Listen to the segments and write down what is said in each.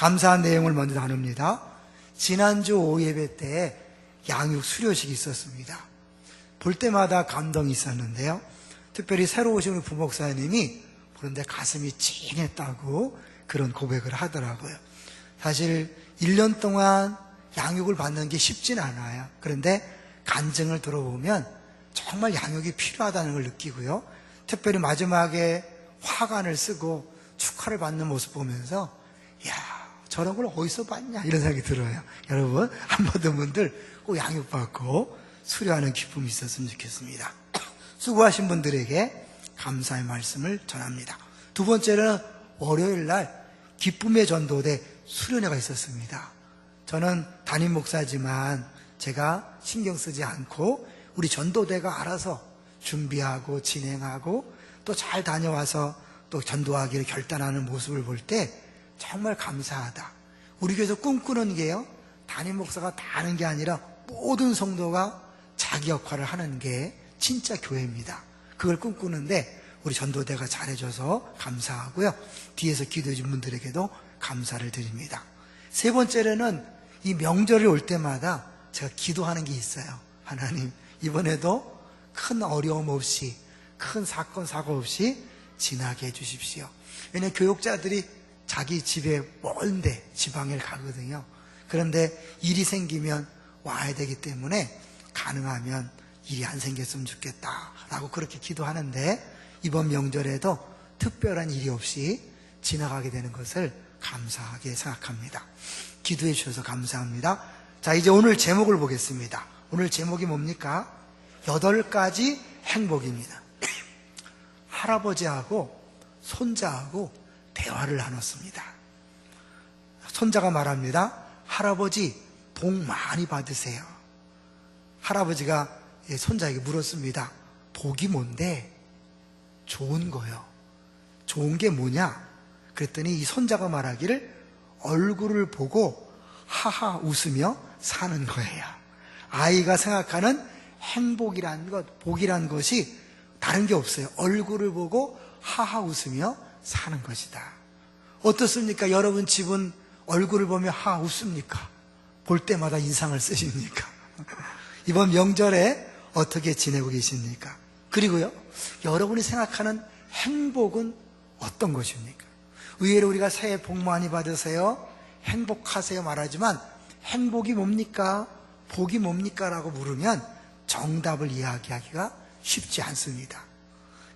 감사한 내용을 먼저 나눕니다. 지난주 오예배 때 양육 수료식이 있었습니다. 볼 때마다 감동이 있었는데요. 특별히 새로 오신 우리 부목사님이 보는데 가슴이 찡했다고 그런 고백을 하더라고요. 사실 1년 동안 양육을 받는 게 쉽진 않아요. 그런데 간증을 들어보면 정말 양육이 필요하다는 걸 느끼고요. 특별히 마지막에 화관을 쓰고 축하를 받는 모습 보면서 야, 저런 걸 어디서 봤냐 이런 생각이 들어요. 여러분 안 받은 분들 꼭 양육받고 수료하는 기쁨이 있었으면 좋겠습니다. 수고하신 분들에게 감사의 말씀을 전합니다. 두 번째는 월요일 날 기쁨의 전도대 수련회가 있었습니다. 저는 담임 목사지만 제가 신경 쓰지 않고 우리 전도대가 알아서 준비하고 진행하고 또 잘 다녀와서 또 전도하기를 결단하는 모습을 볼 때 정말 감사하다. 우리 교회에서 꿈꾸는 게요, 담임 목사가 다 하는 게 아니라 모든 성도가 자기 역할을 하는 게 진짜 교회입니다. 그걸 꿈꾸는데 우리 전도대가 잘해줘서 감사하고요. 뒤에서 기도해 준 분들에게도 감사를 드립니다. 세 번째로는 이 명절이 올 때마다 제가 기도하는 게 있어요. 하나님, 이번에도 큰 어려움 없이, 큰 사건 사고 없이 지나게 해주십시오. 왜냐하면 교육자들이 자기 집에 먼데 지방에 가거든요. 그런데 일이 생기면 와야 되기 때문에 가능하면 일이 안 생겼으면 좋겠다라고 그렇게 기도하는데, 이번 명절에도 특별한 일이 없이 지나가게 되는 것을 감사하게 생각합니다. 기도해 주셔서 감사합니다. 자, 이제 오늘 제목을 보겠습니다. 오늘 제목이 뭡니까? 8가지 행복입니다. 할아버지하고 손자하고 대화를 나눴습니다. 손자가 말합니다. 할아버지, 복 많이 받으세요. 할아버지가 손자에게 물었습니다. 복이 뭔데? 좋은 거요. 좋은 게 뭐냐? 그랬더니 이 손자가 말하기를 얼굴을 보고 하하 웃으며 사는 거예요. 아이가 생각하는 행복이란 것, 복이란 것이 다른 게 없어요. 얼굴을 보고 하하 웃으며 사는 것이다. 어떻습니까? 여러분 집은 얼굴을 보며 하하 웃습니까? 볼 때마다 인상을 쓰십니까? 이번 명절에 어떻게 지내고 계십니까? 그리고요, 여러분이 생각하는 행복은 어떤 것입니까? 의외로 우리가 새해 복 많이 받으세요, 행복하세요 말하지만 행복이 뭡니까? 복이 뭡니까? 라고 물으면 정답을 이야기하기가 쉽지 않습니다.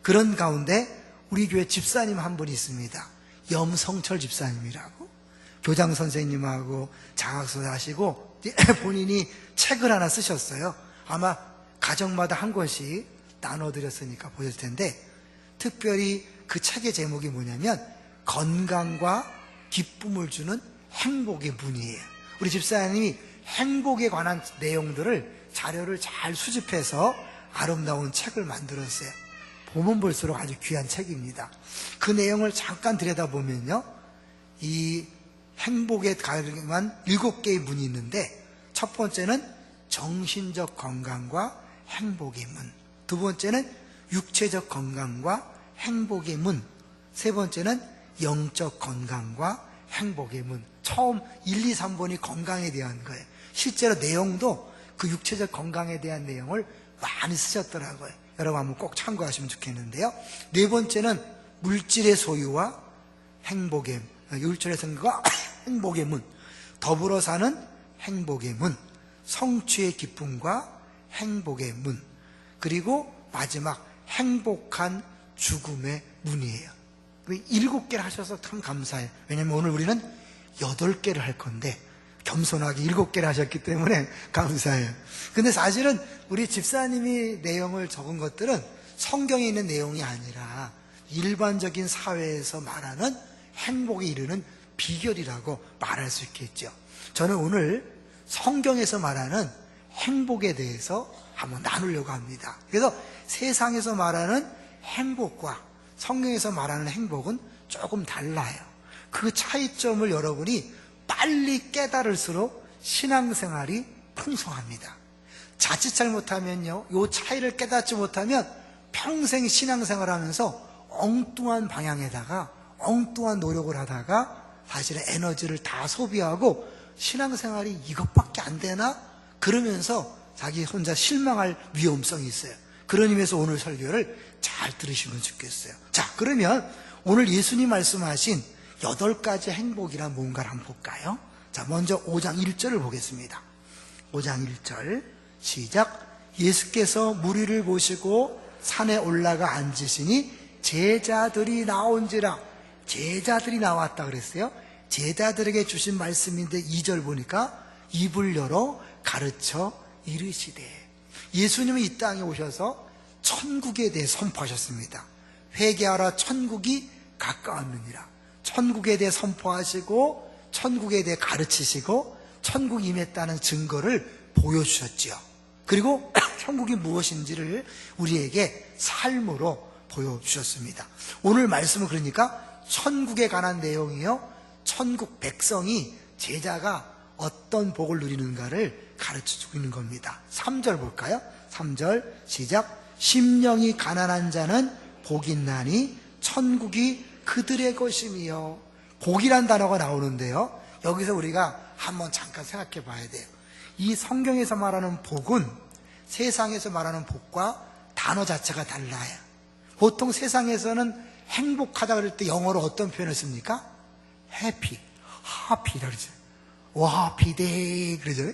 그런 가운데 우리 교회 집사님 한 분이 있습니다. 염성철 집사님이라고. 교장 선생님하고 장학서 하시고 본인이 책을 하나 쓰셨어요. 아마 가정마다 한 권씩 나눠드렸으니까 보셨을 텐데, 특별히 그 책의 제목이 뭐냐면 건강과 기쁨을 주는 행복의 문이에요. 우리 집사님이 행복에 관한 내용들을 자료를 잘 수집해서 아름다운 책을 만들었어요. 보면 볼수록 아주 귀한 책입니다. 그 내용을 잠깐 들여다보면요, 이 행복에 관한 7개의 문이 있는데, 첫 번째는 정신적 건강과 행복의 문, 두 번째는 육체적 건강과 행복의 문, 세 번째는 영적 건강과 행복의 문. 처음 1, 2, 3번이 건강에 대한 거예요. 실제로 내용도 그 육체적 건강에 대한 내용을 많이 쓰셨더라고요. 여러분 한번 꼭 참고하시면 좋겠는데요. 네 번째는 물질의 소유와 행복의 문, 물질의 성과 행복의 문, 더불어 사는 행복의 문, 성취의 기쁨과 행복의 문, 그리고 마지막 행복한 죽음의 문이에요. 7개를 하셔서 참 감사해요. 왜냐하면 오늘 우리는 8개를 할 건데 겸손하게 7개를 하셨기 때문에 감사해요. 근데 사실은 우리 집사님이 내용을 적은 것들은 성경에 있는 내용이 아니라 일반적인 사회에서 말하는 행복에 이르는 비결이라고 말할 수 있겠죠. 저는 오늘 성경에서 말하는 행복에 대해서 한번 나누려고 합니다. 그래서 세상에서 말하는 행복과 성경에서 말하는 행복은 조금 달라요. 그 차이점을 여러분이 빨리 깨달을수록 신앙생활이 풍성합니다. 자칫 잘못하면요, 이 차이를 깨닫지 못하면 평생 신앙생활하면서 엉뚱한 방향에다가 엉뚱한 노력을 하다가 사실은 에너지를 다 소비하고 신앙생활이 이것밖에 안 되나? 그러면서 자기 혼자 실망할 위험성이 있어요. 그런 의미에서 오늘 설교를 잘 들으시면 좋겠어요. 자, 그러면 오늘 예수님 말씀하신 8가지 행복이란 뭔가를 한번 볼까요? 자, 먼저 5장 1절을 보겠습니다. 5장 1절 시작. 예수께서 무리를 보시고 산에 올라가 앉으시니 제자들이 나온지라. 제자들이 나왔다 그랬어요. 제자들에게 주신 말씀인데 2절 보니까 입을 열어 가르쳐 이르시되. 예수님은 이 땅에 오셔서 천국에 대해 선포하셨습니다. 회개하라, 천국이 가까웠느니라. 천국에 대해 선포하시고 천국에 대해 가르치시고 천국이 임했다는 증거를 보여주셨지요. 그리고 천국이 무엇인지를 우리에게 삶으로 보여주셨습니다. 오늘 말씀은 그러니까 천국에 관한 내용이요, 천국 백성이 제자가 어떤 복을 누리는가를 가르쳐주고 있는 겁니다. 3절 볼까요? 3절 시작. 심령이 가난한 자는 복이 있나니 천국이 그들의 것이며. 복이란 단어가 나오는데요, 여기서 우리가 한번 잠깐 생각해 봐야 돼요. 이 성경에서 말하는 복은 세상에서 말하는 복과 단어 자체가 달라요. 보통 세상에서는 행복하다 그럴 때 영어로 어떤 표현을 씁니까? happy, happy라고 그러죠. happy day 그러죠.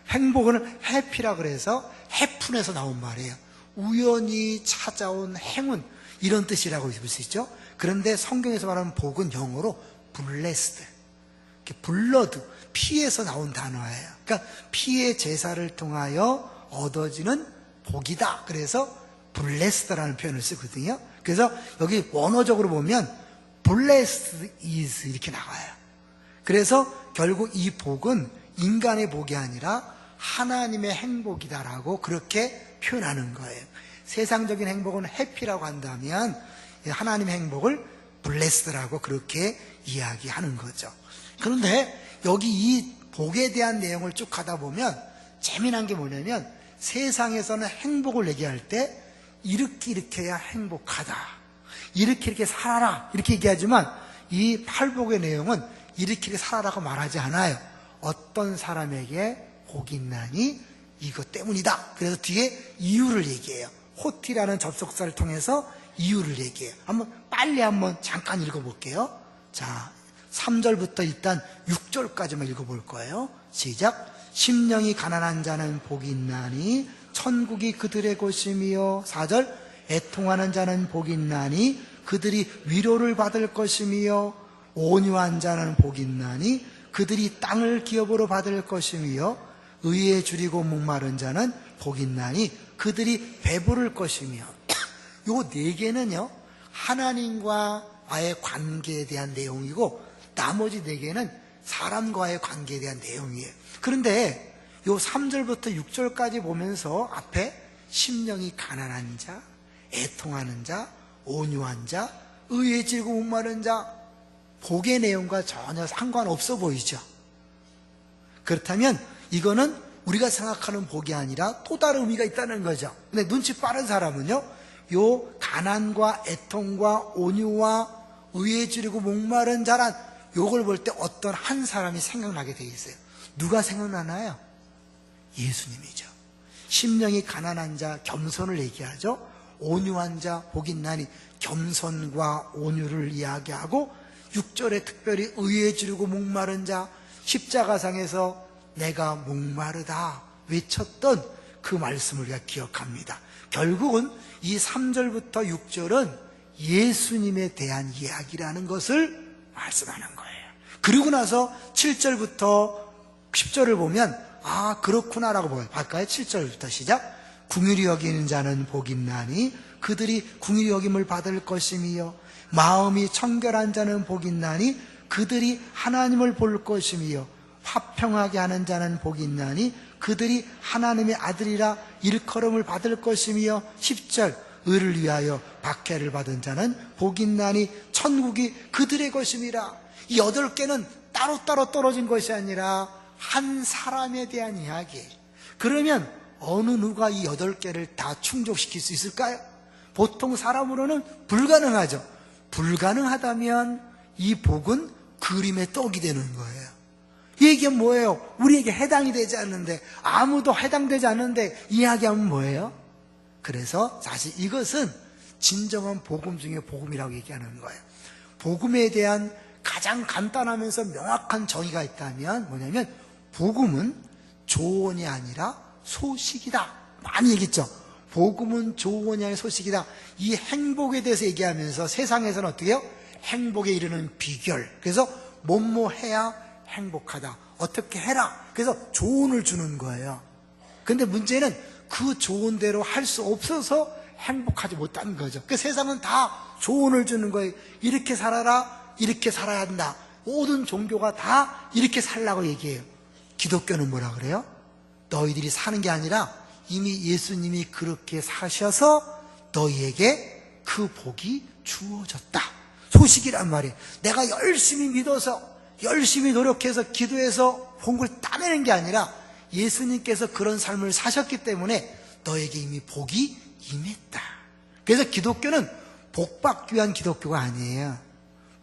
행복은 happy라 그래서 해픈에서 나온 말이에요. 우연히 찾아온 행운, 이런 뜻이라고 볼 수 있죠. 그런데 성경에서 말하는 복은 영어로 blessed, 블러드, 피에서 나온 단어예요. 그러니까 피의 제사를 통하여 얻어지는 복이다. 그래서 blessed라는 표현을 쓰거든요. 그래서 여기 원어적으로 보면 blessed is 이렇게 나와요. 그래서 결국 이 복은 인간의 복이 아니라 하나님의 행복이다라고 그렇게 표현하는 거예요. 세상적인 행복은 해피라고 한다면 하나님의 행복을 blessed라고 그렇게 이야기하는 거죠. 그런데 여기 이 복에 대한 내용을 쭉 가다 보면 재미난 게 뭐냐면, 세상에서는 행복을 얘기할 때 이렇게 해야 행복하다, 이렇게 살아라 이렇게 얘기하지만, 이 팔복의 내용은 이렇게 살아라고 말하지 않아요. 어떤 사람에게 복이 있나니 이것 때문이다. 그래서 뒤에 이유를 얘기해요. 호티라는 접속사를 통해서 이유를 얘기해요. 빨리 한번 잠깐 읽어볼게요. 자, 3절부터 일단 6절까지만 읽어볼 거예요. 시작. 심령이 가난한 자는 복이 있나니 천국이 그들의 것이며. 4절. 애통하는 자는 복이 있나니 그들이 위로를 받을 것이며. 온유한 자는 복이 있나니 그들이 땅을 기업으로 받을 것이며. 의에 줄이고 목마른 자는 복이 있나니 그들이 배부를 것이며. 요 네 개는요, 하나님과의 관계에 대한 내용이고, 나머지 네 개는 사람과의 관계에 대한 내용이에요. 그런데 요 3절부터 6절까지 보면서 앞에 심령이 가난한 자, 애통하는 자, 온유한 자, 의에 질고 목마른 자, 복의 내용과 전혀 상관없어 보이죠. 그렇다면 이거는 우리가 생각하는 복이 아니라 또 다른 의미가 있다는 거죠. 근데 눈치 빠른 사람은요, 요 가난과 애통과 온유와 의에 지르고 목마른 자란 요걸 볼 때 어떤 한 사람이 생각나게 돼 있어요. 누가 생각나나요? 예수님이죠. 심령이 가난한 자, 겸손을 얘기하죠. 온유한 자, 복이 있나니 겸손과 온유를 이야기하고, 6절에 특별히 의에 지르고 목마른 자, 십자가상에서 내가 목마르다 외쳤던 그 말씀을 우리가 기억합니다. 결국은 이 3절부터 6절은 예수님에 대한 이야기라는 것을 말씀하는 거예요. 그리고 나서 7절부터 10절을 보면 아 그렇구나라고 할까요? 7절부터 시작. 궁휼히 여기는 자는 복이 있나니 그들이 궁휼히 여김을 받을 것이며, 마음이 청결한 자는 복이 있나니 그들이 하나님을 볼 것이며, 화평하게 하는 자는 복이 있나니 그들이 하나님의 아들이라 일컬음을 받을 것이며. 10절. 의를 위하여 박해를 받은 자는 복이 있나니 천국이 그들의 것임이라. 이 8개는 따로따로 떨어진 것이 아니라 한 사람에 대한 이야기예요. 그러면 어느 누가 이 8개를 다 충족시킬 수 있을까요? 보통 사람으로는 불가능하죠. 불가능하다면 이 복은 그림의 떡이 되는 거예요. 이 얘기는 뭐예요? 우리에게 해당이 되지 않는데, 아무도 해당되지 않는데 이야기하면 뭐예요? 그래서 사실 이것은 진정한 복음 중에 복음이라고 얘기하는 거예요. 복음에 대한 가장 간단하면서 명확한 정의가 있다면 뭐냐면, 복음은 조언이 아니라 소식이다. 많이 얘기했죠. 복음은 조언이 아니라 소식이다. 이 행복에 대해서 얘기하면서 세상에서는 어떻게 해요? 행복에 이르는 비결. 그래서 뭐뭐 해야 행복하다. 어떻게 해라. 그래서 조언을 주는 거예요. 근데 문제는 그 조언대로 할 수 없어서 행복하지 못하는 거죠. 그 세상은 다 조언을 주는 거예요. 이렇게 살아라. 이렇게 살아야 한다. 모든 종교가 다 이렇게 살라고 얘기해요. 기독교는 뭐라 그래요? 너희들이 사는 게 아니라 이미 예수님이 그렇게 사셔서 너희에게 그 복이 주어졌다. 소식이란 말이에요. 내가 열심히 믿어서 열심히 노력해서 기도해서 복을 따내는 게 아니라 예수님께서 그런 삶을 사셨기 때문에 너에게 이미 복이 임했다. 그래서 기독교는 복 받기 위한 기독교가 아니에요.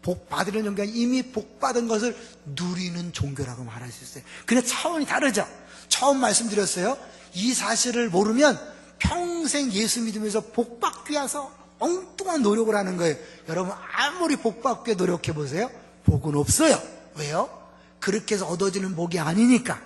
복 받으려는 종교가 이미 복 받은 것을 누리는 종교라고 말할 수 있어요. 근데 차원이 다르죠. 처음 말씀드렸어요. 이 사실을 모르면 평생 예수 믿으면서 복 받기 위해서 엉뚱한 노력을 하는 거예요. 여러분 아무리 복 받기 위해 노력해 보세요. 복은 없어요. 왜요? 그렇게 해서 얻어지는 복이 아니니까.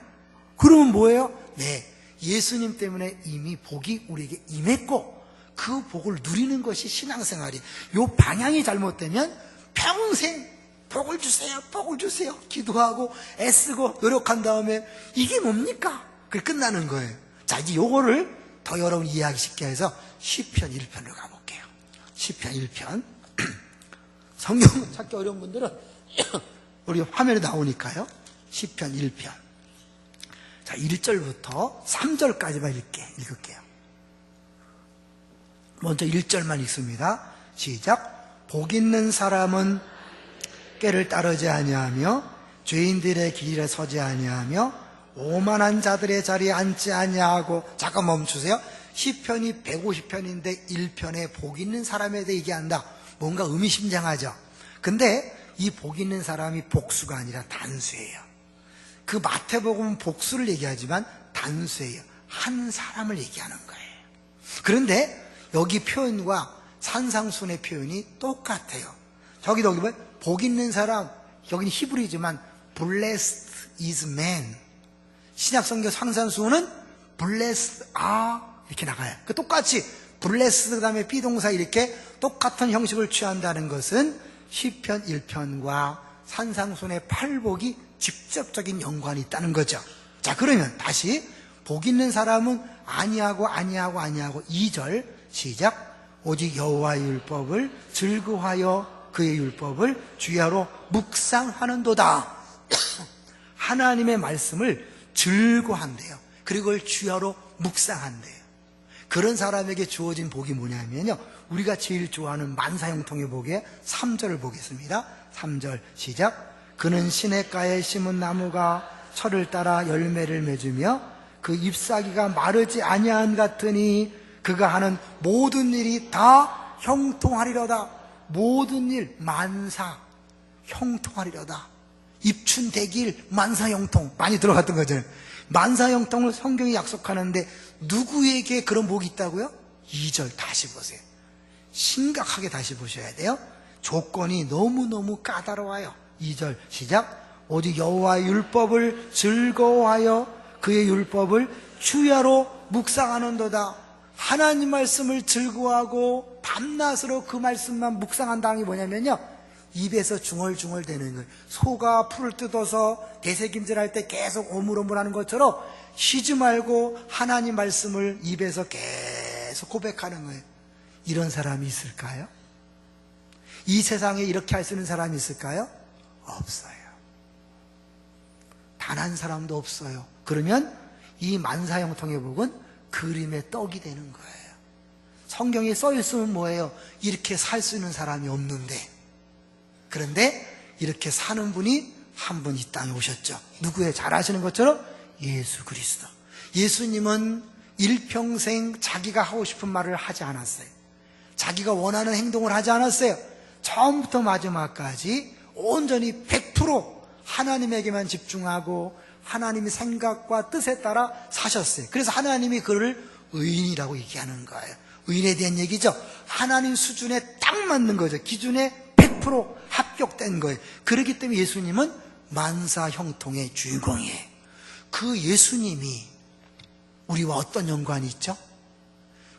그러면 뭐예요? 네, 예수님 때문에 이미 복이 우리에게 임했고 그 복을 누리는 것이 신앙생활이에요. 요 방향이 잘못되면 평생 복을 주세요, 복을 주세요 기도하고 애쓰고 노력한 다음에 이게 뭡니까? 그게 끝나는 거예요. 자, 이제 요거를 더 여러분 이해하기 쉽게 해서 시편 1편으로 가볼게요. 시편 1편. 성경 찾기 어려운 분들은 우리 화면에 나오니까요. 시편 1편. 자, 1절부터 3절까지만 읽을게요. 먼저 1절만 읽습니다. 시작. 복 있는 사람은 꾀를 따르지 아니하며 죄인들의 길에 서지 아니하며 오만한 자들의 자리에 앉지 아니하고. 잠깐 멈추세요. 시편이 150편인데 1편에 복 있는 사람에 대해 얘기한다. 뭔가 의미심장하죠. 근데 이 복 있는 사람이 복수가 아니라 단수예요. 그 마태복음은 복수를 얘기하지만 단수예요. 한 사람을 얘기하는 거예요. 그런데 여기 표현과 산상순의 표현이 똑같아요. 저기도 여기 보면 복 있는 사람, 여기는 히브리지만 blessed is man. 신약성경 산상순은 blessed are 이렇게 나가요. 똑같이 blessed 그 다음에 비동사 이렇게 똑같은 형식을 취한다는 것은 시편 1편과 산상순의 팔복이 직접적인 연관이 있다는 거죠. 자, 그러면 다시 복 있는 사람은 아니하고 2절 시작. 오직 여호와의 율법을 즐거워하여 그의 율법을 주야로 묵상하는도다. 하나님의 말씀을 즐거워한대요. 그리고 그걸 주야로 묵상한대요. 그런 사람에게 주어진 복이 뭐냐면요, 우리가 제일 좋아하는 만사형통의 복의 3절을 보겠습니다. 3절 시작. 그는 시냇가에 심은 나무가 철을 따라 열매를 맺으며 그 잎사귀가 마르지 아니한 같으니 그가 하는 모든 일이 다 형통하리로다. 모든 일 만사 형통하리로다. 입춘대길 만사형통 많이 들어갔던 거죠. 만사형통을 성경이 약속하는데 누구에게 그런 복이 있다고요? 2절 다시 보세요. 심각하게 다시 보셔야 돼요. 조건이 너무너무 까다로워요. 2절 시작. 오직 여호와의 율법을 즐거워하여 그의 율법을 주야로 묵상하는도다. 하나님 말씀을 즐거워하고 밤낮으로 그 말씀만 묵상한다는 게 뭐냐면요, 입에서 중얼중얼 되는 거예요. 소가 풀을 뜯어서 대새김질할 때 계속 오물오물하는 것처럼 쉬지 말고 하나님 말씀을 입에서 계속 고백하는 거예요. 이런 사람이 있을까요? 이 세상에 이렇게 할 수 있는 사람이 있을까요? 없어요. 단 한 사람도 없어요. 그러면 이 만사형통의 복은 그림의 떡이 되는 거예요. 성경에 써 있으면 뭐예요? 이렇게 살 수 있는 사람이 없는데, 그런데 이렇게 사는 분이 한 분 이 땅에 오셨죠. 누구예요? 잘 아시는 것처럼 예수 그리스도. 예수님은 일평생 자기가 하고 싶은 말을 하지 않았어요. 자기가 원하는 행동을 하지 않았어요. 처음부터 마지막까지 온전히 100% 하나님에게만 집중하고 하나님의 생각과 뜻에 따라 사셨어요. 그래서 하나님이 그를 의인이라고 얘기하는 거예요. 의인에 대한 얘기죠. 하나님 수준에 딱 맞는 거죠. 기준에 100% 합격된 거예요. 그렇기 때문에 예수님은 만사 형통의 주인공이에요. 그 예수님이 우리와 어떤 연관이 있죠?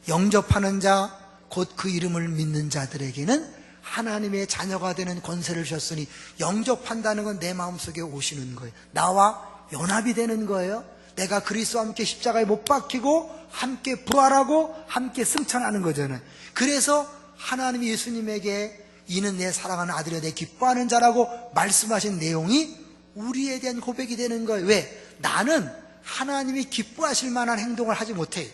영접하는 자, 곧 그 이름을 믿는 자들에게는 하나님의 자녀가 되는 권세를 주셨으니, 영접한다는 건 내 마음속에 오시는 거예요. 나와 연합이 되는 거예요. 내가 그리스도와 함께 십자가에 못 박히고 함께 부활하고 함께 승천하는 거잖아요. 그래서 하나님이 예수님에게 이는 내 사랑하는 아들이여 내 기뻐하는 자라고 말씀하신 내용이 우리에 대한 고백이 되는 거예요. 왜? 나는 하나님이 기뻐하실 만한 행동을 하지 못해요.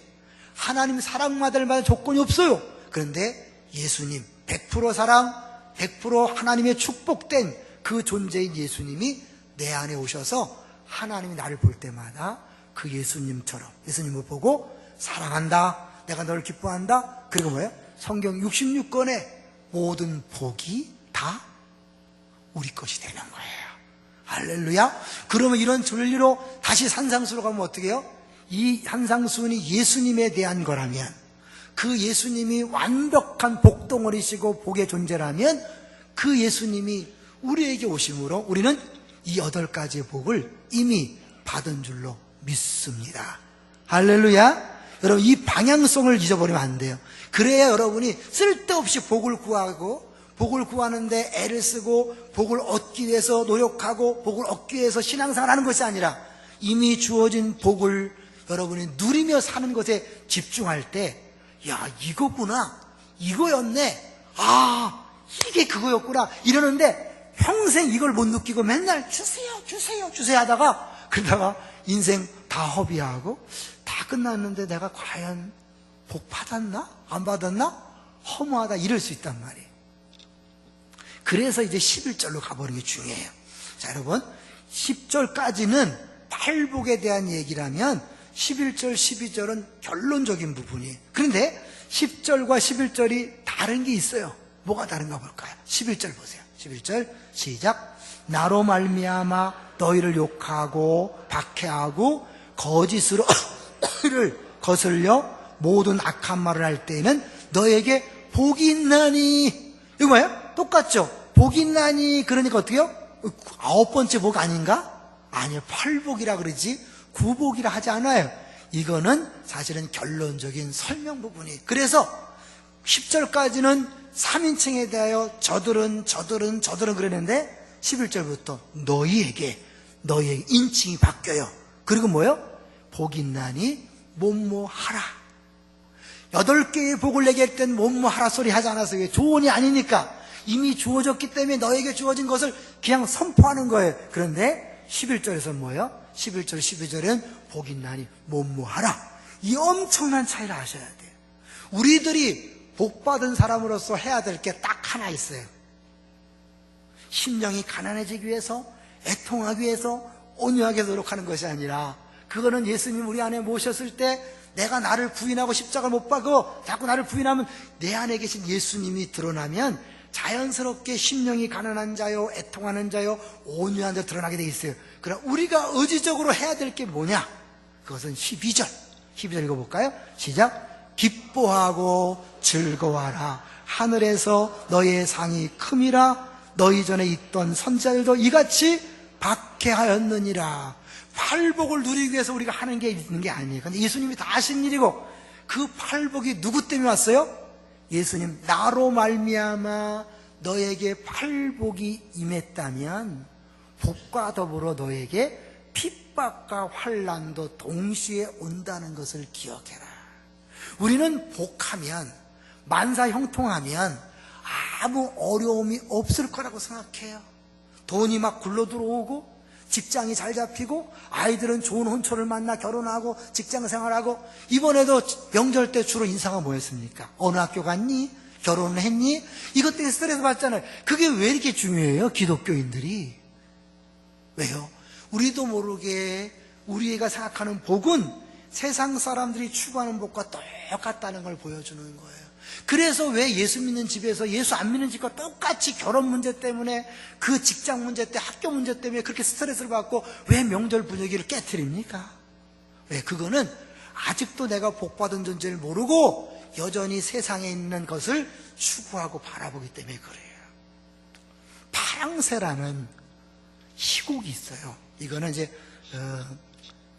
하나님 사랑받을 만한 조건이 없어요. 그런데 예수님 100% 사랑, 100% 하나님의 축복된 그 존재인 예수님이 내 안에 오셔서 하나님이 나를 볼 때마다 그 예수님처럼, 예수님을 보고 사랑한다, 내가 너를 기뻐한다. 그리고 뭐예요? 성경 66권의 모든 복이 다 우리 것이 되는 거예요. 할렐루야. 그러면 이런 진리로 다시 산상수로 가면 어떻게 해요? 이 산상수훈이 예수님에 대한 거라면, 그 예수님이 완벽한 복덩어리시고 복의 존재라면, 그 예수님이 우리에게 오심으로 우리는 이 8가지의 복을 이미 받은 줄로 믿습니다. 할렐루야. 여러분, 이 방향성을 잊어버리면 안 돼요. 그래야 여러분이 쓸데없이 복을 구하고, 복을 구하는데 애를 쓰고 복을 얻기 위해서 노력하고 복을 얻기 위해서 신앙생활을 하는 것이 아니라, 이미 주어진 복을 여러분이 누리며 사는 것에 집중할 때, 야, 이거구나, 이거였네, 아, 이게 그거였구나 이러는데 평생 이걸 못 느끼고 맨날 주세요 주세요 주세요 하다가, 그러다가 인생 다 허비하고 다 끝났는데 내가 과연 복 받았나? 안 받았나? 허무하다 이럴 수 있단 말이에요. 그래서 이제 11절로 가버리는 게 중요해요. 자, 여러분, 10절까지는 팔복에 대한 얘기라면 11절, 12절은 결론적인 부분이에요. 그런데 10절과 11절이 다른 게 있어요. 뭐가 다른가 볼까요? 11절 보세요. 11절 시작. 나로 말미암아 너희를 욕하고 박해하고 거짓으로 너희를 거슬려 모든 악한 말을 할 때에는 너에게 복이 있나니. 이거 뭐예요? 똑같죠? 복이 있나니. 그러니까 어떻게요? 9번째 복 아닌가? 아니요, 8복이라 그러지 9복이라 하지 않아요. 이거는 사실은 결론적인 설명 부분이에요. 그래서 10절까지는 3인칭에 대하여 저들은 그러는데 11절부터 너희에게 인칭이 바뀌어요. 그리고 뭐예요? 복이 있나니 뭐뭐하라. 8개의 복을 내게 할 땐 뭐뭐하라 소리 하지 않았어요. 조언이 아니니까. 이미 주어졌기 때문에 너에게 주어진 것을 그냥 선포하는 거예요. 그런데 11절에서 뭐예요? 11절, 12절은 복이 있나니 뭐뭐하라. 이 엄청난 차이를 아셔야 돼요. 우리들이 복받은 사람으로서 해야 될 게 딱 하나 있어요. 심령이 가난해지기 위해서, 애통하기 위해서 온유하게 노력하는 것이 아니라, 그거는 예수님 우리 안에 모셨을 때 내가 나를 부인하고 십자가를 못 박고 자꾸 나를 부인하면 내 안에 계신 예수님이 드러나면 자연스럽게 심령이 가난한 자요, 애통하는 자요, 온유한 자 드러나게 돼 있어요. 그럼 우리가 의지적으로 해야 될 게 뭐냐? 그것은 12절 읽어볼까요? 시작. 기뻐하고 즐거워하라. 하늘에서 너의 상이 큼이라. 너희 전에 있던 선지자들도 이같이 박해하였느니라. 팔복을 누리기 위해서 우리가 하는 게 있는 게 아니에요. 근데 예수님이 다 하신 일이고, 그 팔복이 누구 때문에 왔어요? 예수님, 나로 말미암아 너에게 팔복이 임했다면 복과 더불어 너에게 핍박과 환난도 동시에 온다는 것을 기억해라. 우리는 복하면, 만사 형통하면 아무 어려움이 없을 거라고 생각해요. 돈이 막 굴러 들어오고, 직장이 잘 잡히고, 아이들은 좋은 혼처를 만나 결혼하고 직장 생활하고. 이번에도 명절 때 주로 인사가 뭐였습니까? 어느 학교 갔니? 결혼을 했니? 이것 때문에 스트레스 받잖아요. 그게 왜 이렇게 중요해요? 기독교인들이. 왜요? 우리도 모르게 우리가 생각하는 복은 세상 사람들이 추구하는 복과 똑같다는 걸 보여주는 거예요. 그래서 왜 예수 믿는 집에서 예수 안 믿는 집과 똑같이 결혼 문제 때문에, 그 직장 문제 때, 학교 문제 때문에 그렇게 스트레스를 받고 왜 명절 분위기를 깨트립니까? 왜? 그거는 아직도 내가 복받은 존재를 모르고 여전히 세상에 있는 것을 추구하고 바라보기 때문에 그래요. 파랑새라는 희곡이 있어요. 이거는 이제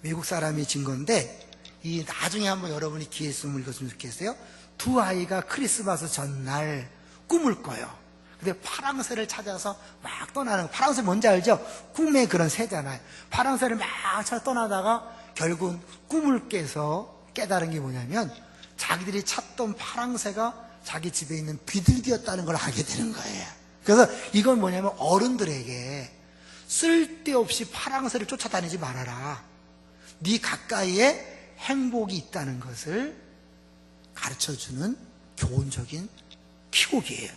외국 사람이 진 건데, 이 나중에 한번 여러분이 기회 있으면 읽었으면 좋겠어요. 두 아이가 크리스마스 전날 꿈을 꿔요. 근데 파랑새를 찾아서 막 떠나는, 파랑새 뭔지 알죠? 꿈의 그런 새잖아요. 파랑새를 막 찾아 떠나다가 결국은 꿈을 깨서 깨달은 게 뭐냐면, 자기들이 찾던 파랑새가 자기 집에 있는 비둘기였다는 걸 알게 되는 거예요. 그래서 이건 뭐냐면, 어른들에게 쓸데없이 파랑새를 쫓아다니지 말아라. 네 가까이에 행복이 있다는 것을 가르쳐주는 교훈적인 희곡이에요.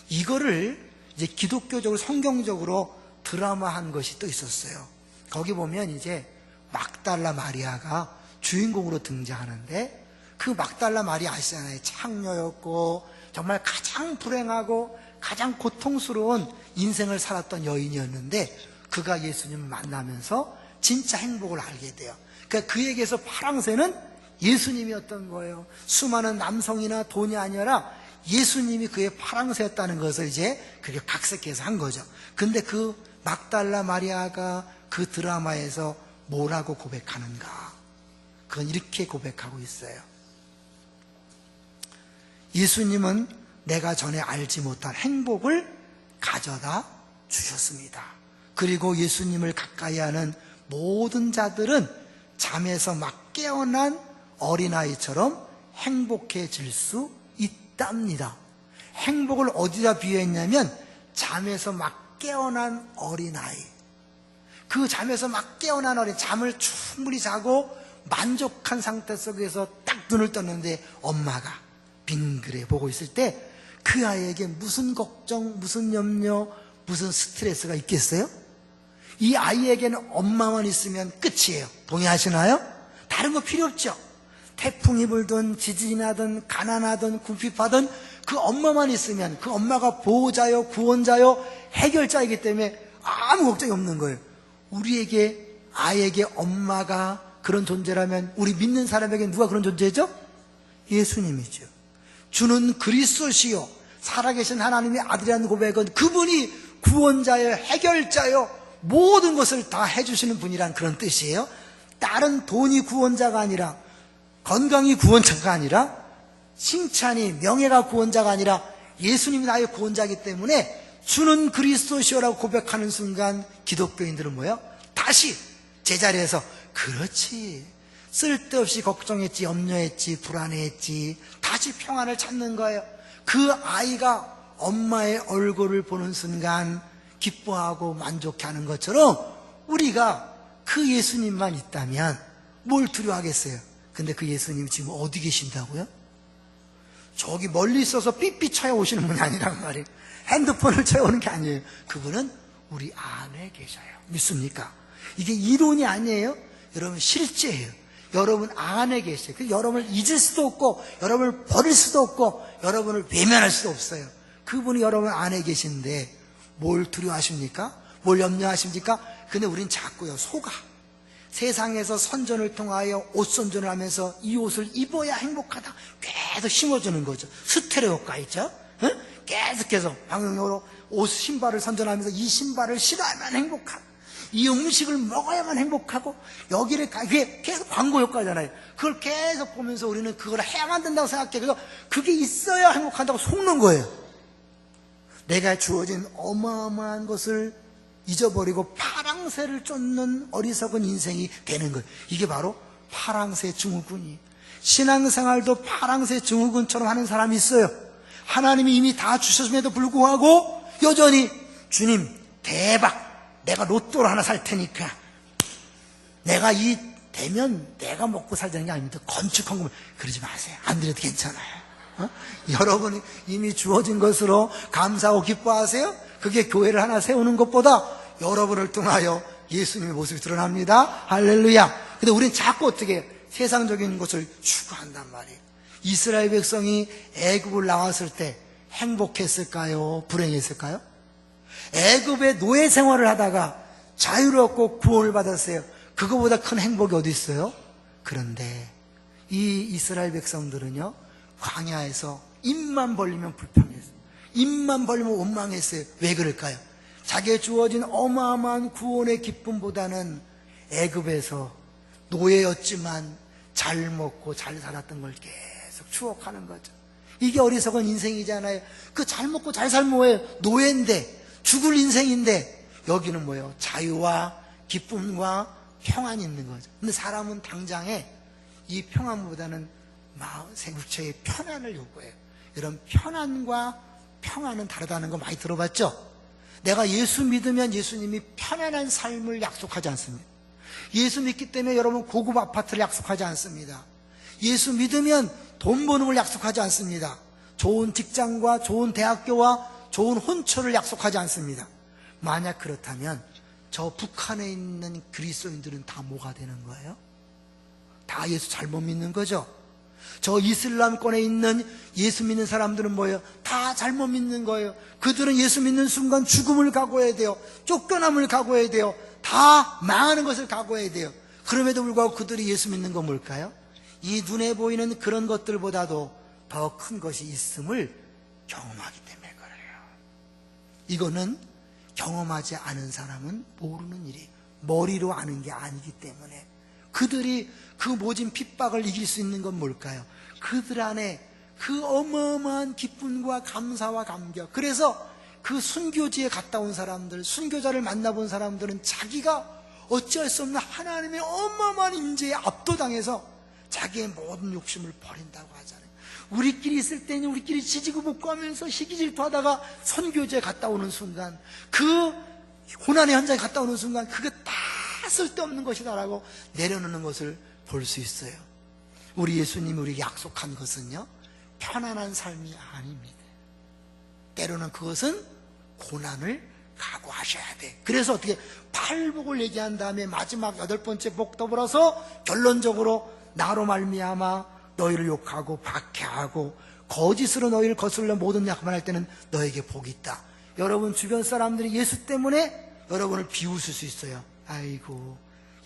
이거를 이제 기독교적으로 성경적으로 드라마한 것이 또 있었어요. 거기 보면 이제 막달라 마리아가 주인공으로 등장하는데, 그 막달라 마리아 아시잖아요. 창녀였고 정말 가장 불행하고 가장 고통스러운 인생을 살았던 여인이었는데, 그가 예수님을 만나면서 진짜 행복을 알게 돼요. 그러니까 그에게서 파랑새는 예수님이었던 거예요. 수많은 남성이나 돈이 아니라 예수님이 그의 파랑새였다는 것을 이제 그게 각색해서 한 거죠. 근데 그 막달라 마리아가 그 드라마에서 뭐라고 고백하는가? 그건 이렇게 고백하고 있어요. 예수님은 내가 전에 알지 못한 행복을 가져다 주셨습니다. 그리고 예수님을 가까이 하는 모든 자들은 잠에서 막 깨어난 어린아이처럼 행복해질 수 있답니다. 행복을 어디다 비유했냐면, 잠에서 막 깨어난 어린아이. 그 잠에서 막 깨어난 어린, 잠을 충분히 자고 만족한 상태 속에서 딱 눈을 떴는데 엄마가 빙그레 보고 있을 때, 그 아이에게 무슨 걱정, 무슨 염려, 무슨 스트레스가 있겠어요? 이 아이에게는 엄마만 있으면 끝이에요. 동의하시나요? 다른 거 필요 없죠. 태풍이 불든 지진이 나든 가난하든 궁핍하든 그 엄마만 있으면, 그 엄마가 보호자요, 구원자요, 해결자이기 때문에 아무 걱정이 없는 거예요. 우리에게, 아이에게 엄마가 그런 존재라면 우리 믿는 사람에게 누가 그런 존재죠? 예수님이죠. 주는 그리스도시요, 살아계신 하나님의 아들이라는 고백은 그분이 구원자요, 해결자요, 모든 것을 다 해주시는 분이란 그런 뜻이에요. 다른 돈이 구원자가 아니라, 건강이 구원자가 아니라, 칭찬이, 명예가 구원자가 아니라 예수님이 나의 구원자이기 때문에 주는 그리스도시오라고 고백하는 순간 기독교인들은 뭐예요? 다시 제자리에서 그렇지, 쓸데없이 걱정했지, 염려했지, 불안해했지, 다시 평안을 찾는 거예요. 그 아이가 엄마의 얼굴을 보는 순간 기뻐하고 만족해하는 것처럼 우리가 그 예수님만 있다면 뭘 두려워하겠어요? 근데 그 예수님이 지금 어디 계신다고요? 저기 멀리 있어서 삐삐 쳐야 오시는 분이 아니란 말이에요. 핸드폰을 쳐오는 게 아니에요. 그분은 우리 안에 계셔요. 믿습니까? 이게 이론이 아니에요. 여러분 실제예요. 여러분 안에 계세요. 여러분을 잊을 수도 없고, 여러분을 버릴 수도 없고, 여러분을 외면할 수도 없어요. 그분이 여러분 안에 계신데 뭘 두려워하십니까? 뭘 염려하십니까? 근데 우린 자꾸요, 속아. 세상에서 선전을 통하여 옷 선전을 하면서 이 옷을 입어야 행복하다 계속 심어주는 거죠. 스테레오 효과 있죠? 응? 계속해서 방송용으로 옷, 신발을 선전하면서 이 신발을 신어야만 행복하고, 이 음식을 먹어야만 행복하고, 여기를 그게 계속 광고 효과잖아요. 그걸 계속 보면서 우리는 그걸 해야만 된다고 생각해. 그래서 그게 있어야 행복한다고 속는 거예요. 내가 주어진 어마어마한 것을 잊어버리고 파랑새를 쫓는 어리석은 인생이 되는 거예요. 이게 바로 파랑새 증후군이. 신앙생활도 파랑새 증후군처럼 하는 사람이 있어요. 하나님이 이미 다 주셨음에도 불구하고 여전히 주님 대박, 내가 로또를 하나 살 테니까, 내가 이 되면 내가 먹고 살자는 게 아닙니다. 건축헌금 그러지 마세요. 안 드려도 괜찮아요. 여러분이 이미 주어진 것으로 감사하고 기뻐하세요. 그게 교회를 하나 세우는 것보다 여러분을 통하여 예수님의 모습이 드러납니다. 할렐루야. 근데 우리는 자꾸 어떻게 세상적인 것을 추구한단 말이에요. 이스라엘 백성이 애굽을 나왔을 때 행복했을까요? 불행했을까요? 애굽의 노예 생활을 하다가 자유롭고 구원을 받았어요. 그거보다 큰 행복이 어디 있어요? 그런데 이 이스라엘 백성들은요, 광야에서 입만 벌리면 불평했어요. 입만 벌리면 원망했어요. 왜 그럴까요? 자기에 주어진 어마어마한 구원의 기쁨보다는 애굽에서 노예였지만 잘 먹고 잘 살았던 걸 계속 추억하는 거죠. 이게 어리석은 인생이잖아요. 그 잘 먹고 잘 살면 뭐예요? 노예인데, 죽을 인생인데, 여기는 뭐예요? 자유와 기쁨과 평안이 있는 거죠. 근데 사람은 당장에 이 평안보다는 마음, 생육체의 편안을 요구해요. 이런 편안과 평안은 다르다는 거 많이 들어봤죠? 내가 예수 믿으면 예수님이 편안한 삶을 약속하지 않습니다. 예수 믿기 때문에 여러분 고급 아파트를 약속하지 않습니다. 예수 믿으면 돈 버는 걸 약속하지 않습니다. 좋은 직장과 좋은 대학교와 좋은 혼처를 약속하지 않습니다. 만약 그렇다면 저 북한에 있는 그리스도인들은 다 뭐가 되는 거예요? 다 예수 잘못 믿는 거죠. 저 이슬람권에 있는 예수 믿는 사람들은 뭐예요? 다 잘못 믿는 거예요. 그들은 예수 믿는 순간 죽음을 각오해야 돼요. 쫓겨남을 각오해야 돼요. 다 망하는 것을 각오해야 돼요. 그럼에도 불구하고 그들이 예수 믿는 건 뭘까요? 이 눈에 보이는 그런 것들보다도 더 큰 것이 있음을 경험하기 때문에 그래요. 이거는 경험하지 않은 사람은 모르는 일이에요. 머리로 아는 게 아니기 때문에. 그들이 그 모진 핍박을 이길 수 있는 건 뭘까요? 그들 안에 그 어마어마한 기쁨과 감사와 감격. 그래서 그 순교지에 갔다 온 사람들, 순교자를 만나본 사람들은 자기가 어찌할 수 없는 하나님의 어마어마한 임재에 압도당해서 자기의 모든 욕심을 버린다고 하잖아요. 우리끼리 있을 때는 우리끼리 지지고 볶고 하면서 시기질투하다가 선교지에 갔다 오는 순간, 그 고난의 현장에 갔다 오는 순간 그게 다 쓸데없는 것이다라고 내려놓는 것을 볼 수 있어요. 우리 예수님이 우리에게 약속한 것은요, 편안한 삶이 아닙니다. 때로는 그것은 고난을 각오하셔야 돼. 그래서 어떻게 팔복을 얘기한 다음에 마지막 8번째 복 더불어서 결론적으로 나로 말미암아 너희를 욕하고 박해하고 거짓으로 너희를 거슬러 모든 약만 할 때는 너에게 복이 있다. 여러분 주변 사람들이 예수 때문에 여러분을 비웃을 수 있어요. 아이고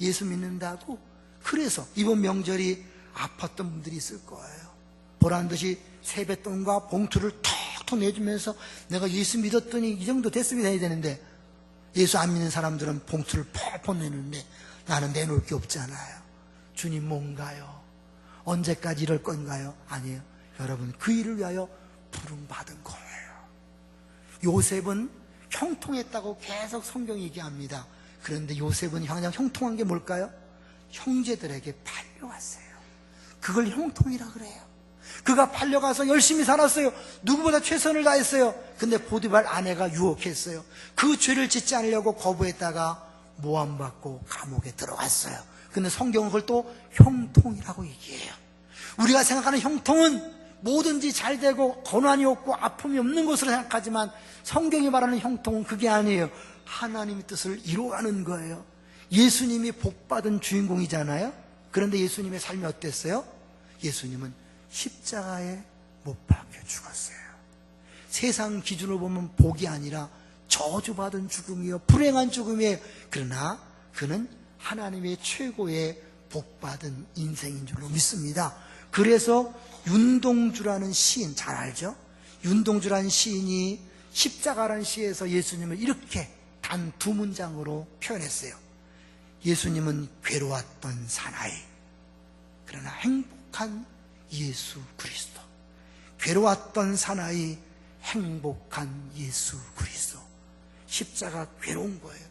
예수 믿는다고? 그래서 이번 명절이 아팠던 분들이 있을 거예요. 보란듯이 세뱃돈과 봉투를 턱턱 내주면서 내가 예수 믿었더니 이 정도 됐으면 해야 되는데, 예수 안 믿는 사람들은 봉투를 퍽퍽 내는데 나는 내놓을 게 없잖아요. 주님 뭔가요? 언제까지 이럴 건가요? 아니에요. 여러분 그 일을 위하여 부름받은 거예요. 요셉은 형통했다고 계속 성경이 얘기합니다. 그런데 요셉은 그냥 형통한 게 뭘까요? 형제들에게 팔려왔어요. 그걸 형통이라 그래요. 그가 팔려가서 열심히 살았어요. 누구보다 최선을 다했어요. 근데 보디발 아내가 유혹했어요. 그 죄를 짓지 않으려고 거부했다가 모함받고 감옥에 들어갔어요. 근데 성경은 그걸 또 형통이라고 얘기해요. 우리가 생각하는 형통은 뭐든지 잘 되고 고난이 없고 아픔이 없는 것으로 생각하지만 성경이 말하는 형통은 그게 아니에요. 하나님의 뜻을 이루어가는 거예요. 예수님이 복받은 주인공이잖아요. 그런데 예수님의 삶이 어땠어요? 예수님은 십자가에 못 박혀 죽었어요. 세상 기준으로 보면 복이 아니라 저주받은 죽음이요, 불행한 죽음이에요. 그러나 그는 하나님의 최고의 복받은 인생인 줄로 믿습니다. 그래서 윤동주라는 시인, 잘 알죠? 윤동주라는 시인이 십자가라는 시에서 예수님을 이렇게 단 2문장으로 표현했어요. 예수님은 괴로웠던 사나이, 그러나 행복한 예수 그리스도. 괴로웠던 사나이, 행복한 예수 그리스도. 십자가 괴로운 거예요.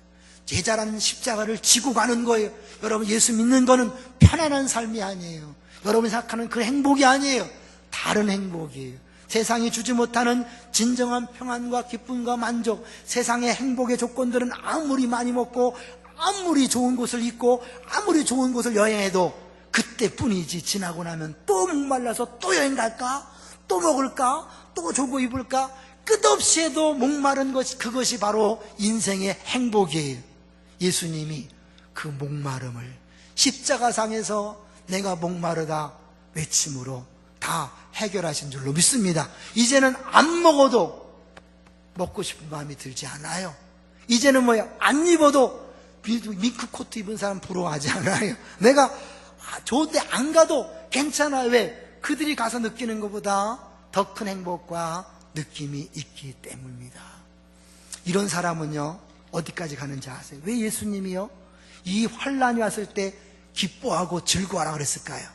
제자라는 십자가를 지고 가는 거예요. 여러분 예수 믿는 거는 편안한 삶이 아니에요. 여러분이 생각하는 그 행복이 아니에요. 다른 행복이에요. 세상이 주지 못하는 진정한 평안과 기쁨과 만족, 세상의 행복의 조건들은 아무리 많이 먹고 아무리 좋은 곳을 입고 아무리 좋은 곳을 여행해도 그때뿐이지, 지나고 나면 또 목말라서 또 여행 갈까? 또 먹을까? 또 좋고 입을까? 끝없이 해도 목마른 것이, 그것이 바로 인생의 행복이에요. 예수님이 그 목마름을 십자가상에서 내가 목마르다 외침으로 다 해결하신 줄로 믿습니다. 이제는 안 먹어도 먹고 싶은 마음이 들지 않아요. 이제는 안 입어도 밍크코트 입은 사람 부러워하지 않아요. 내가 좋은데 안 가도 괜찮아요. 왜? 그들이 가서 느끼는 것보다 더 큰 행복과 느낌이 있기 때문입니다. 이런 사람은요, 어디까지 가는지 아세요? 왜 예수님이요? 이 환란이 왔을 때 기뻐하고 즐거워하라 그랬을까요?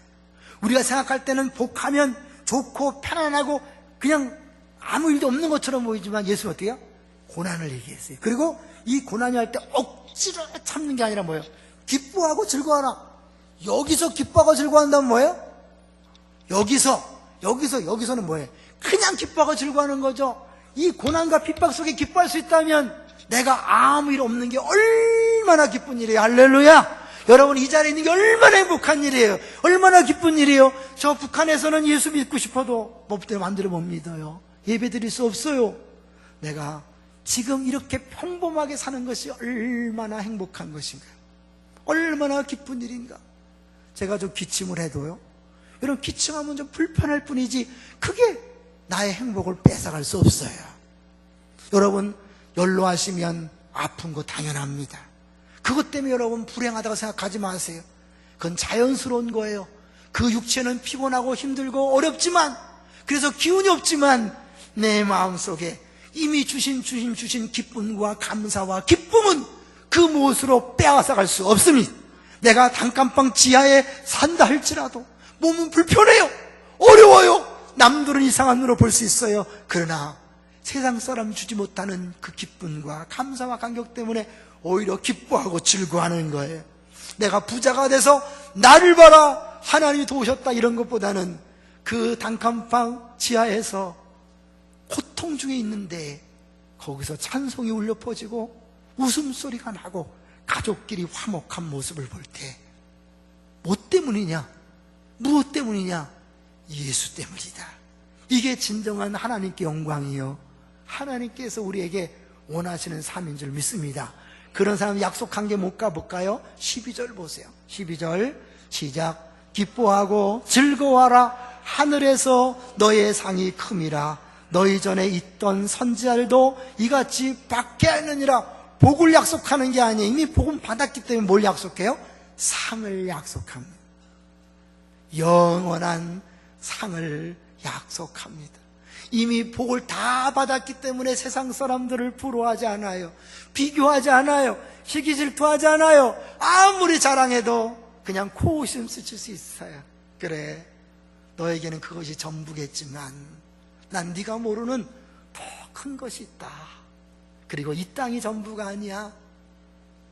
우리가 생각할 때는 복하면 좋고 편안하고 그냥 아무 일도 없는 것처럼 보이지만 예수는 어때요? 고난을 얘기했어요. 그리고 이 고난이 할 때 억지로 참는 게 아니라 뭐예요? 기뻐하고 즐거워하라. 여기서 기뻐하고 즐거워한다면 뭐예요? 여기서는 뭐예요? 그냥 기뻐하고 즐거워하는 거죠. 이 고난과 핍박 속에 기뻐할 수 있다면 내가 아무 일 없는 게 얼마나 기쁜 일이에요. 할렐루야. 여러분, 이 자리에 있는 게 얼마나 행복한 일이에요. 얼마나 기쁜 일이에요. 저 북한에서는 예수 믿고 싶어도 법대로 만들어 못 믿어요. 예배 드릴 수 없어요. 내가 지금 이렇게 평범하게 사는 것이 얼마나 행복한 것인가, 얼마나 기쁜 일인가. 제가 좀 기침을 해도요, 여러분, 기침하면 좀 불편할 뿐이지 그게 나의 행복을 뺏어갈 수 없어요. 여러분, 연로하시면 아픈 거 당연합니다. 그것 때문에 여러분 불행하다고 생각하지 마세요. 그건 자연스러운 거예요. 그 육체는 피곤하고 힘들고 어렵지만, 그래서 기운이 없지만 내 마음속에 이미 주신 기쁨과 감사와 기쁨은 그 무엇으로 빼앗아갈 수 없습니다. 내가 단칸방 지하에 산다 할지라도 몸은 불편해요. 어려워요. 남들은 이상한 눈으로 볼 수 있어요. 그러나 세상 사람 주지 못하는 그 기쁨과 감사와 감격 때문에 오히려 기뻐하고 즐거워하는 거예요. 내가 부자가 돼서 나를 봐라, 하나님이 도우셨다, 이런 것보다는 그 단칸방 지하에서 고통 중에 있는데 거기서 찬송이 울려 퍼지고 웃음소리가 나고 가족끼리 화목한 모습을 볼 때 뭐 때문이냐? 무엇 때문이냐? 예수 때문이다. 이게 진정한 하나님께 영광이요, 하나님께서 우리에게 원하시는 삶인 줄 믿습니다. 그런 사람 약속한 게 못 가볼까요? 12절 보세요. 12절 시작. 기뻐하고 즐거워하라. 하늘에서 너의 상이 큼이라. 너희 전에 있던 선지자들도 이같이 받게 하느니라. 복을 약속하는 게 아니에요. 이미 복은 받았기 때문에 뭘 약속해요? 상을 약속합니다. 영원한 상을 약속합니다. 이미 복을 다 받았기 때문에 세상 사람들을 부러워하지 않아요. 비교하지 않아요. 시기 질투하지 않아요. 아무리 자랑해도 그냥 코웃음 스칠 수 있어요. 그래, 너에게는 그것이 전부겠지만 난 네가 모르는 더 큰 것이 있다. 그리고 이 땅이 전부가 아니야.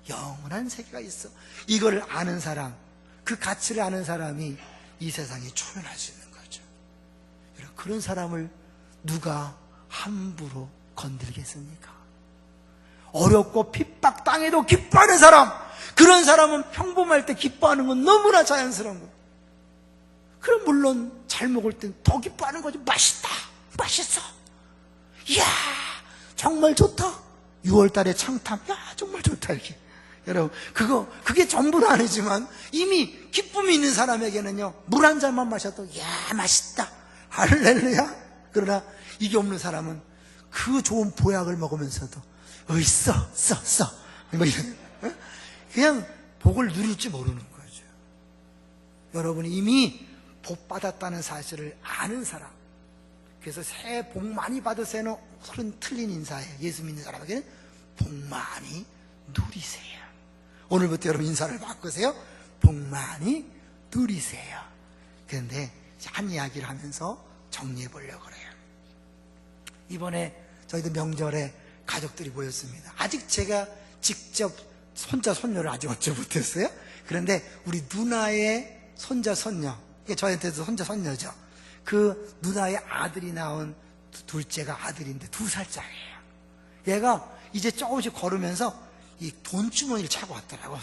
영원한 세계가 있어. 이거를 아는 사람, 그 가치를 아는 사람이 이 세상에 초연할 수 있는 거죠. 그런 사람을 누가 함부로 건들겠습니까? 어렵고 핍박 당해도 기뻐하는 사람, 그런 사람은 평범할 때 기뻐하는 건 너무나 자연스러운 거예요. 그럼 물론 잘 먹을 땐 더 기뻐하는 거죠. 맛있다, 맛있어, 이야 정말 좋다, 6월달에 창탐, 야 정말 좋다, 이렇게. 여러분, 그게 전부는 아니지만 이미 기쁨이 있는 사람에게는요, 물 한 잔만 마셔도 야 맛있다, 할렐루야. 그러나 이게 없는 사람은 그 좋은 보약을 먹으면서도 써 뭐 이런, 그냥 복을 누릴지 모르는 거죠. 여러분이 이미 복 받았다는 사실을 아는 사람, 그래서 새해 복 많이 받으세요는 틀린 인사예요. 예수 믿는 사람에게는 복 많이 누리세요. 오늘부터 여러분 인사를 바꾸세요. 복 많이 누리세요. 그런데 한 이야기를 하면서 정리해 보려고 그래요. 이번에 저희도 명절에 가족들이 모였습니다. 아직 제가 직접 손자 손녀를 아직 얻지 못했어요. 그런데 우리 누나의 손자 손녀, 저한테도 손자 손녀죠. 그 누나의 아들이 낳은 둘째가 아들인데 2살짜리예요. 얘가 이제 조금씩 걸으면서 이 돈주머니를 차고 왔더라고.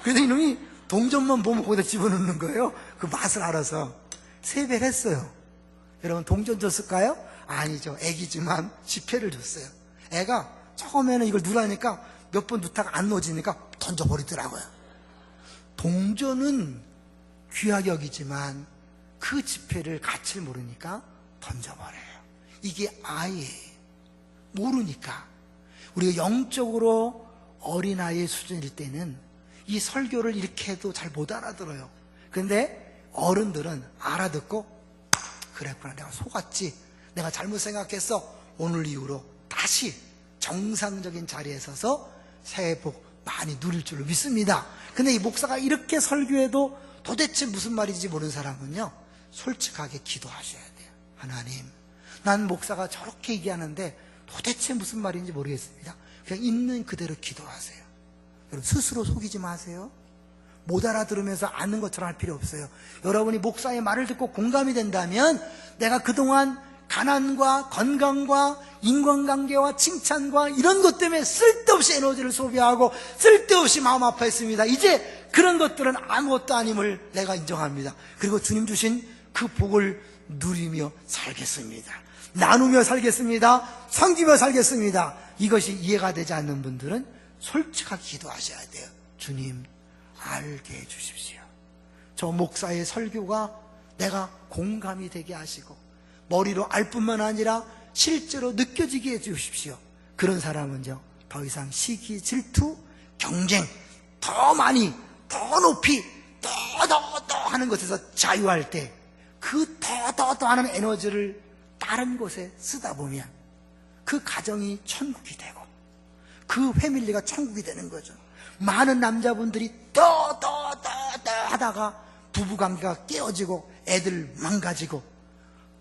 그래서 이놈이 동전만 보면 거기다 집어넣는 거예요. 그 맛을 알아서 세배를 했어요. 여러분, 동전 줬을까요? 아니죠. 애기지만 지폐를 줬어요. 애가 처음에는 이걸 누라니까 몇 번 넣다가 안 넣어지니까 던져버리더라고요. 동전은 귀하게 여기지만 그 지폐를 가치를 모르니까 던져버려요. 이게 아이예요. 모르니까. 우리가 영적으로 어린아이의 수준일 때는 이 설교를 이렇게 해도 잘 못 알아들어요. 그런데 어른들은 알아듣고, 그랬구나, 내가 속았지, 내가 잘못 생각했어, 오늘 이후로 다시 정상적인 자리에 서서 새해 복 많이 누릴 줄로 믿습니다. 근데 이 목사가 이렇게 설교해도 도대체 무슨 말인지 모르는 사람은요, 솔직하게 기도하셔야 돼요. 하나님, 난 목사가 저렇게 얘기하는데 도대체 무슨 말인지 모르겠습니다. 그냥 있는 그대로 기도하세요. 여러분, 스스로 속이지 마세요. 못 알아들으면서 아는 것처럼 할 필요 없어요. 여러분이 목사의 말을 듣고 공감이 된다면, 내가 그동안 가난과 건강과 인간관계와 칭찬과 이런 것 때문에 쓸데없이 에너지를 소비하고 쓸데없이 마음 아파했습니다. 이제 그런 것들은 아무것도 아님을 내가 인정합니다. 그리고 주님 주신 그 복을 누리며 살겠습니다. 나누며 살겠습니다. 섬기며 살겠습니다. 이것이 이해가 되지 않는 분들은 솔직하게 기도하셔야 돼요. 주님, 알게 해주십시오. 저 목사의 설교가 내가 공감이 되게 하시고 머리로 알 뿐만 아니라 실제로 느껴지게 해주십시오. 그런 사람은요, 더 이상 시기, 질투, 경쟁, 더 많이, 더 높이, 더 하는 것에서 자유할 때 그 더 하는 에너지를 다른 곳에 쓰다 보면 그 가정이 천국이 되고 그 패밀리가 천국이 되는 거죠. 많은 남자분들이 더 하다가 부부관계가 깨어지고 애들 망가지고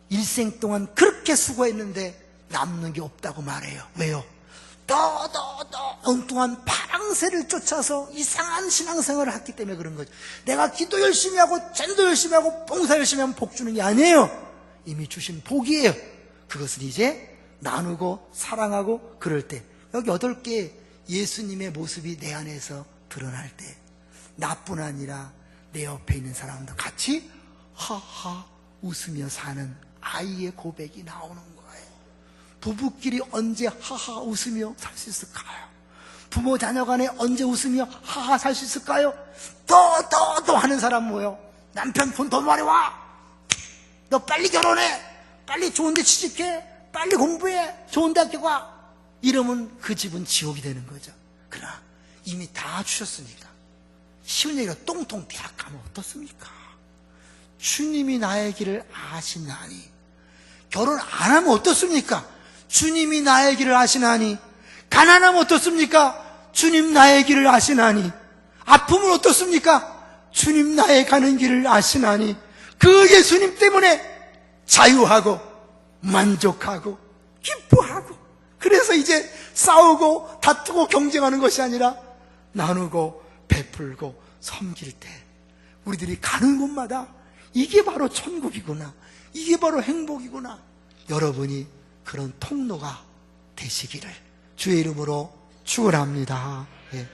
일생 동안 그렇게 수고했는데 남는 게 없다고 말해요. 왜요? 엉뚱한 파랑새를 쫓아서 이상한 신앙생활을 했기 때문에 그런 거죠. 내가 기도 열심히 하고 전도 열심히 하고 봉사 열심히 하면 복 주는 게 아니에요. 이미 주신 복이에요. 그것은 이제 나누고 사랑하고 그럴 때, 여기 8개 예수님의 모습이 내 안에서 드러날 때 나뿐 아니라 내 옆에 있는 사람도 같이 하하 웃으며 사는 아이의 고백이 나오는 거예요. 부부끼리 언제 하하 웃으며 살 수 있을까요? 부모 자녀 간에 언제 웃으며 하하 살 수 있을까요? 더 하는 사람 뭐예요? 남편 돈 더 많이 와, 너 빨리 결혼해, 빨리 좋은 데 취직해, 빨리 공부해, 좋은 대학교 가, 이러면 그 집은 지옥이 되는 거죠. 그러나 이미 다 주셨으니까, 쉬운 얘기로 똥통 대학 가면 어떻습니까? 주님이 나의 길을 아시나니. 결혼 안 하면 어떻습니까? 주님이 나의 길을 아시나니. 가난하면 어떻습니까? 주님 나의 길을 아시나니. 아프면 어떻습니까? 주님 나의 가는 길을 아시나니. 그 예수님 때문에 자유하고 만족하고 기뻐하고, 그래서 이제 싸우고 다투고 경쟁하는 것이 아니라 나누고 베풀고 섬길 때 우리들이 가는 곳마다 이게 바로 천국이구나, 이게 바로 행복이구나. 여러분이 그런 통로가 되시기를 주의 이름으로 축원합니다.